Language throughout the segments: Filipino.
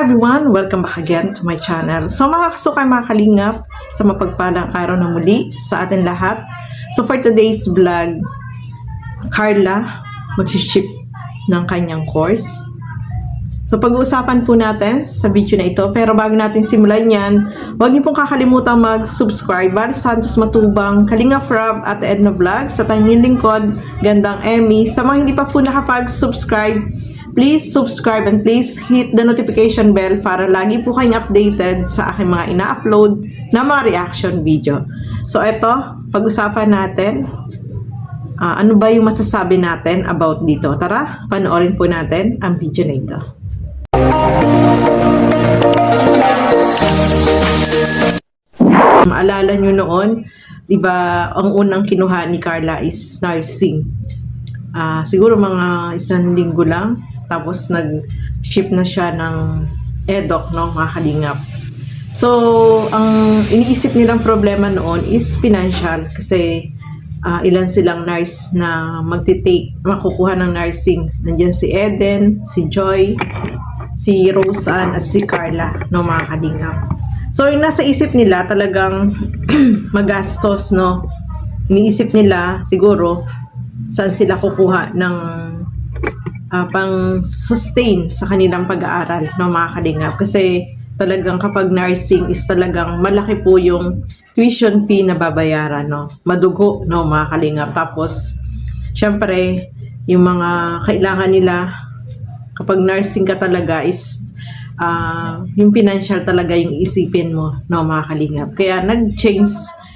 Everyone, welcome back again to my channel. So mga kasukay, mga kalingap, sa mapagpalang araw na muli sa atin lahat. So for today's vlog, Carla mag-ship ng kanyang course. So pag-uusapan po natin sa video na ito. Pero bago natin simulan yan, huwag niyo pong kakalimutan mag-subscribe. Val Santos Matubang, Kalingap Rob at Edna Vlogs, sa tanyong lingkod, Gandang Emmy. Sa mga hindi pa po nakapag-subscribe, please subscribe and please hit the notification bell para lagi po kayong updated sa aking mga ina-upload na mga reaction video. So ito, pag-usapan natin, ano ba yung masasabi natin about dito. Tara, panoorin po natin ang video na ito. Maalala nyo noon, diba, ang unang kinuha ni Carla is nursing. Siguro mga isang linggo lang, tapos nag-ship na siya ng EDOC, no, mga kalingap. So, ang iniisip nilang problema noon is financial, kasi ilan silang nurse na makukuha ng nursing. Nandiyan si Eden, si Joy, si Roseanne, at si Carla, no, mga kalingap. So, yung nasa isip nila talagang magastos, no. Iniisip nila siguro saan sila kukuha ng pang-sustain sa kanilang pag-aaral, no, mga kalingap. Kasi talagang kapag nursing is talagang malaki po yung tuition fee na babayaran, no. Madugo, no, mga kalingap. Tapos, syempre, yung mga kailangan nila kapag nursing ka talaga is yung financial talaga yung isipin mo, no, mga kalingap. Kaya nag-change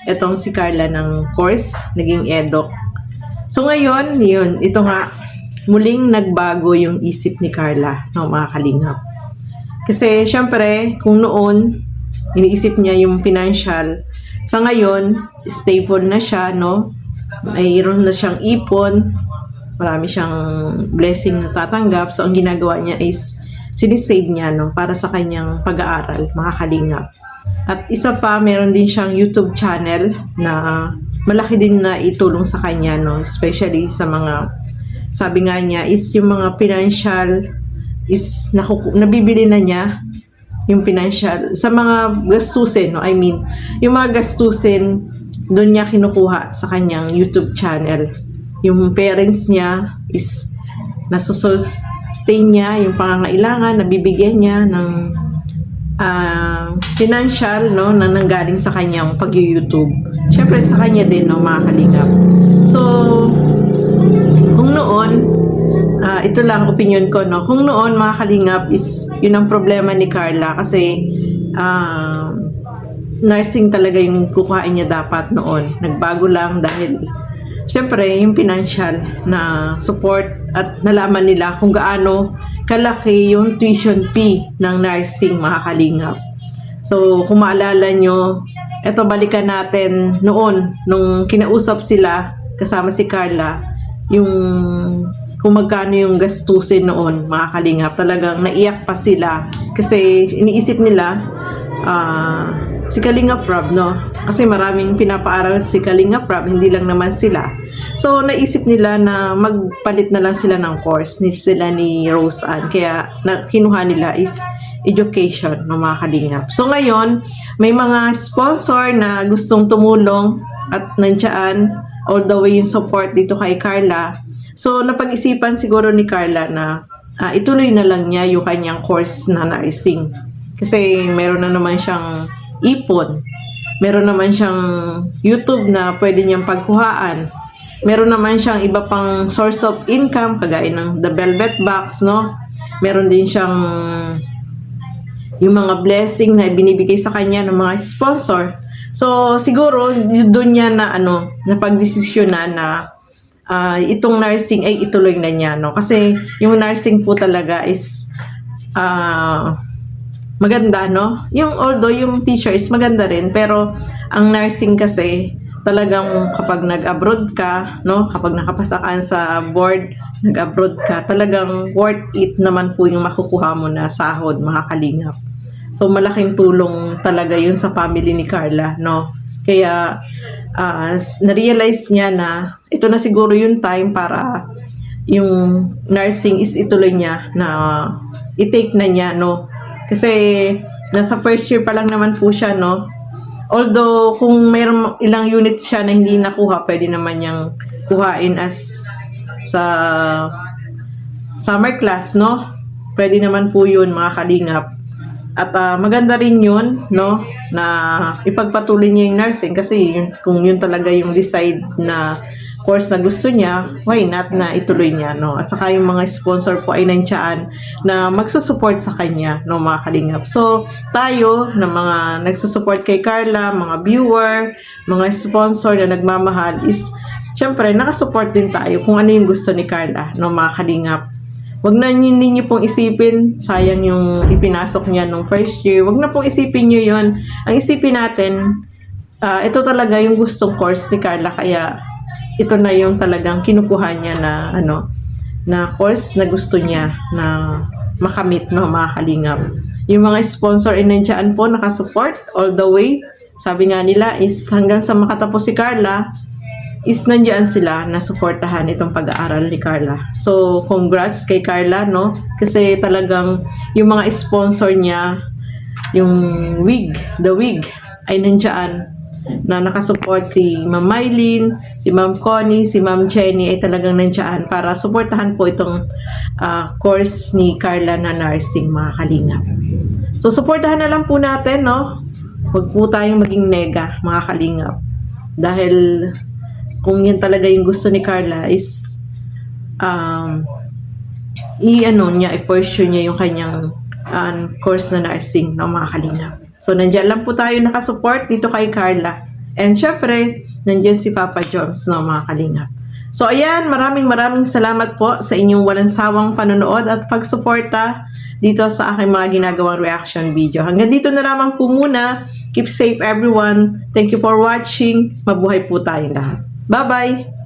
itong si Carla ng course, naging EDOC. So ngayon, yun, ito nga, muling nagbago yung isip ni Carla, no, mga kalingap. Kasi syempre, kung noon, iniisip niya yung financial, sa ngayon, stable na siya, no, mayroon na siyang ipon, marami siyang blessing na tatanggap. So ang ginagawa niya is sinisave niya, no, para sa kanyang pag-aaral, mga kalingap. At isa pa, meron din siyang YouTube channel na malaki din na itulong sa kanya, no, especially sa mga, sabi nga niya, is yung mga financial is nabibili na niya yung financial sa mga gastusin, no, I mean, yung mga gastusin doon niya kinukuha sa kanyang YouTube channel. Yung parents niya is nasusustain niya yung pangangailangan, nabibigyan niya ng financial, no, na nanggaling sa kanyang pag-YouTube. Syempre sa kanya din, no, mga kalingap. So, kung noon, ito lang opinion ko, no, kung noon, mga kalingap, is yun ang problema ni Carla kasi nursing talaga yung kukuhain niya dapat noon. Nagbago lang dahil syempre, yung financial na support at nalaman nila kung gaano kalaki yung tuition fee ng nursing, mga kalingap. So, kung maalala nyo, eto balikan natin noon, nung kinausap sila, kasama si Carla, yung kung magkano yung gastusin noon, mga kalingap. Talagang naiyak pa sila kasi iniisip nila, si Kalingap Rob, no? Kasi maraming pinapaaral si Kalingap Rob, hindi lang naman sila. So, naisip nila na magpalit na lang sila ng course sila ni Roseanne. Kaya, kinuha nila is education, no, mga kalingap. So, ngayon, may mga sponsor na gustong tumulong at nandiyan all the way yung support dito kay Carla. So, napag-isipan siguro ni Carla na ituloy na lang niya yung kanyang course na nursing. Kasi meron na naman siyang ipon. Meron naman siyang YouTube na pwede niyang pagkuhaan. Meron naman siyang iba pang source of income, kagaya ng The Velvet Box, no? Meron din siyang yung mga blessing na binibigay sa kanya ng mga sponsor. So, siguro, doon niya na, napagdesisyonan na itong nursing ay ituloy na niya, no? Kasi yung nursing po talaga is maganda, no? Although yung teacher is maganda rin, pero ang nursing kasi talagang kapag nag-abroad ka, no? Kapag nakapasa ka sa board, nag-abroad ka, talagang worth it naman po yung makukuha mo na sahod, mga kalingap. So, malaking tulong talaga yun sa family ni Carla, no? Kaya, na-realize niya na ito na siguro yung time para yung nursing is ituloy niya na i-take na niya, no, Kasi nasa first year pa lang naman po siya, no? Although, kung mayroong ilang units siya na hindi nakuha, pwede naman niyang kuhain as sa summer class, no? Pwede naman po yun, mga kalingap. At maganda rin yun, no? Na ipagpatuloy niya yung nursing kasi yun, kung yun talaga yung decide na course na gusto niya, why not na ituloy niya, no? At saka yung mga sponsor po ay nandiyan na magsusupport sa kanya, no, mga kalingap. So, tayo na mga nagsusupport kay Carla, mga viewer, mga sponsor na nagmamahal is, syempre, nakasupport din tayo kung ano yung gusto ni Carla, no, mga kalingap. Wag na ninyo pong isipin, sayang yung ipinasok niya nung first year. Wag na pong isipin nyo yun. Ang isipin natin, ito talaga yung gustong course ni Carla, kaya ito na yung talagang kinukuha niya na na course na gusto niya na makamit, no, mga kalingap. Yung mga sponsor ay nandiyan po, nakasupport all the way. Sabi nga nila is hanggang sa makatapos si Carla, is nandiyan sila na suportahan itong pag-aaral ni Carla. So, congrats kay Carla, no? Kasi talagang yung mga sponsor niya, yung the wig, ay nandiyan na nakasupport si Ma'am Mylene, si Ma'am Connie, si Ma'am Jenny ay talagang nandiyan para suportahan po itong course ni Carla na nursing, mga kalingap. So, suportahan na lang po natin, no? Huwag po tayong maging nega, mga kalingap. Dahil kung yan talaga yung gusto ni Carla is i-pursue niya yung kanyang course na nursing, no, mga kalingap. So, nandiyan lang po tayo nakasupport dito kay Carla. And syempre, nandiyan si Papa Joms, no, mga kalingap. So, ayan, maraming salamat po sa inyong walang sawang panonood at pagsuporta dito sa aking mga ginagawang reaction video. Hanggang dito na lamang po muna. Keep safe everyone. Thank you for watching. Mabuhay po tayong lahat. Bye-bye!